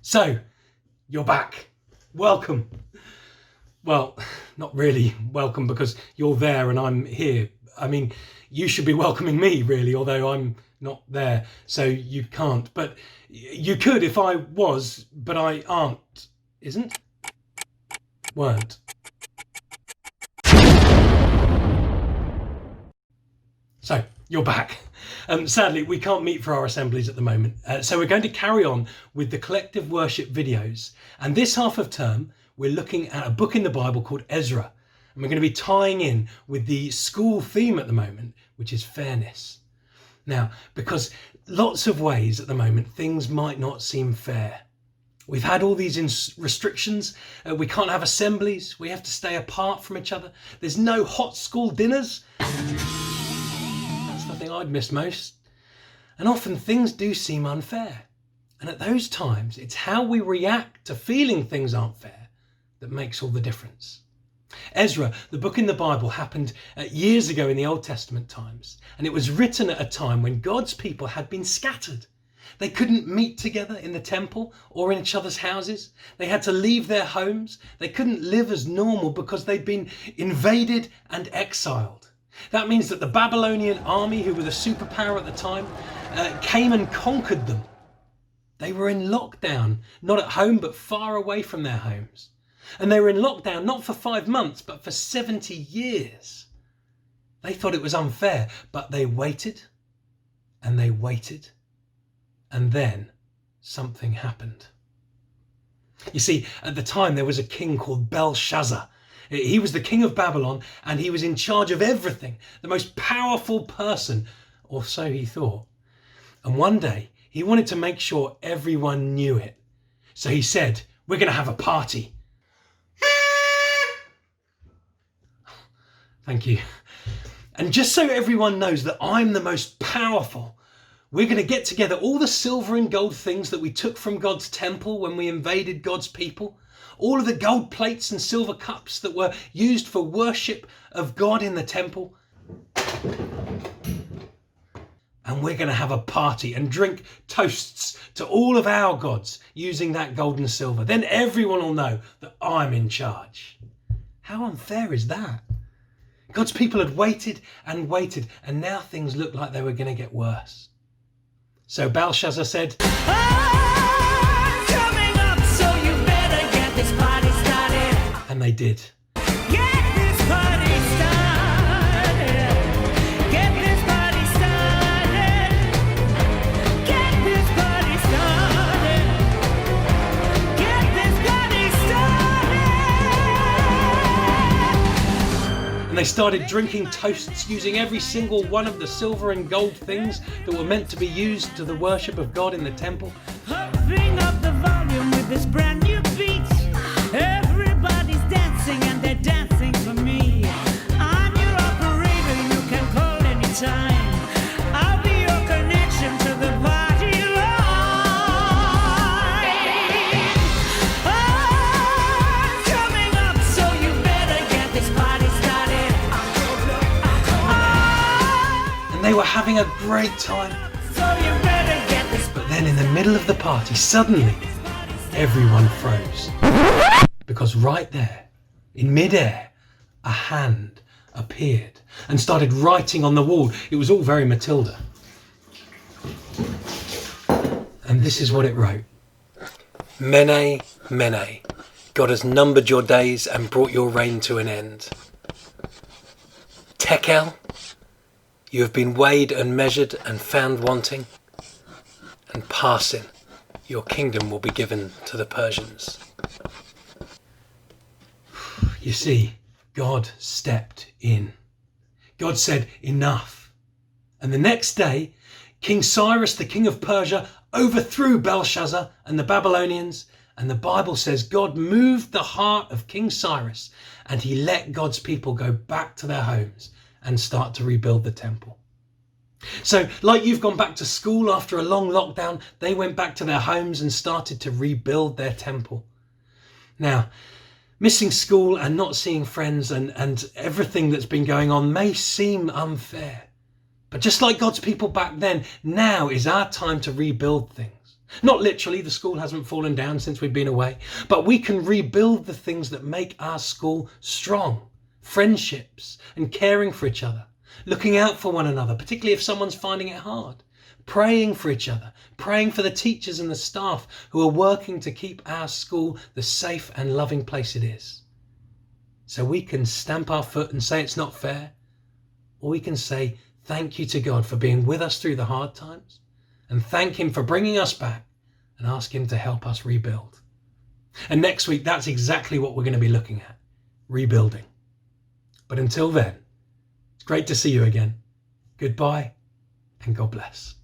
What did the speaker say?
So, you're back. Welcome. Well, not really welcome because you're there and I'm here. I mean, you should be welcoming me really, although I'm not there, so you can't. But you could if I was, but I aren't. Isn't? Weren't. So, you're back. Sadly, we can't meet for our assemblies at the moment, so we're going to carry on with the collective worship videos. And this half of term, we're looking at a book in the Bible called Ezra. And we're going to be tying in with the school theme at the moment, which is fairness. Now, because lots of ways at the moment, things might not seem fair. We've had all these restrictions. We can't have assemblies. We have to stay apart from each other. There's no hot school dinners. That's the thing I'd miss most. And often things do seem unfair. And at those times, it's how we react to feeling things aren't fair that makes all the difference. Ezra, the book in the Bible, happened years ago in the Old Testament times, and it was written at a time when God's people had been scattered. They couldn't meet together in the temple or in each other's houses. They had to leave their homes. They couldn't live as normal because they'd been invaded and exiled. That means that the Babylonian army, who were the superpower at the time, came and conquered them. They were in lockdown, not at home, but far away from their homes. And they were in lockdown not for 5 months, but for 70 years. They thought it was unfair, but they waited and they waited. And then something happened. You see, at the time there was a king called Belshazzar. He was the king of Babylon and he was in charge of everything, the most powerful person, or so he thought. And one day he wanted to make sure everyone knew it. So he said, "We're going to have a party." Thank you. And just so everyone knows that I'm the most powerful, we're going to get together all the silver and gold things that we took from God's temple when we invaded God's people, all of the gold plates and silver cups that were used for worship of God in the temple. And we're going to have a party and drink toasts to all of our gods using that gold and silver. Then everyone will know that I'm in charge. How unfair is that? God's people had waited and waited, and now things looked like they were going to get worse. So Belshazzar said, coming up, so you better get this party started. And they did. Get this party started. Get this party started. Get this party started. Get this party started. And they started drinking toasts using every single one of the silver and gold things that were meant to be used to the worship of God in the temple. Pumping up the volume with this brand new beat. Everybody's dancing and they're dancing for me. I'm your operator, you can call anytime. I'll be your connection to the party line. I'm coming up, so you better get this party started. And they were having a great time. So you better get this. But then in the middle of the party, suddenly, everyone froze. Because right there, in midair, a hand appeared and started writing on the wall. It was all very Matilda. And this is what it wrote. Mene, Mene, God has numbered your days and brought your reign to an end. Tekel, you have been weighed and measured and found wanting. And Parsin, your kingdom will be given to the Persians. You see, God stepped in. God said, enough. And the next day, King Cyrus, the king of Persia, overthrew Belshazzar and the Babylonians. And the Bible says God moved the heart of King Cyrus and he let God's people go back to their homes and start to rebuild the temple. So like you've gone back to school after a long lockdown, they went back to their homes and started to rebuild their temple. Now, missing school and not seeing friends and everything that's been going on may seem unfair. But just like God's people back then, now is our time to rebuild things. Not literally, the school hasn't fallen down since we've been away, but we can rebuild the things that make our school strong. Friendships and caring for each other, looking out for one another, particularly if someone's finding it hard, praying for each other, praying for the teachers and the staff who are working to keep our school the safe and loving place it is. So we can stamp our foot and say it's not fair, or we can say thank you to God for being with us through the hard times, and thank him for bringing us back and ask him to help us rebuild. And next week, that's exactly what we're going to be looking at, rebuilding. But until then, it's great to see you again. Goodbye and God bless.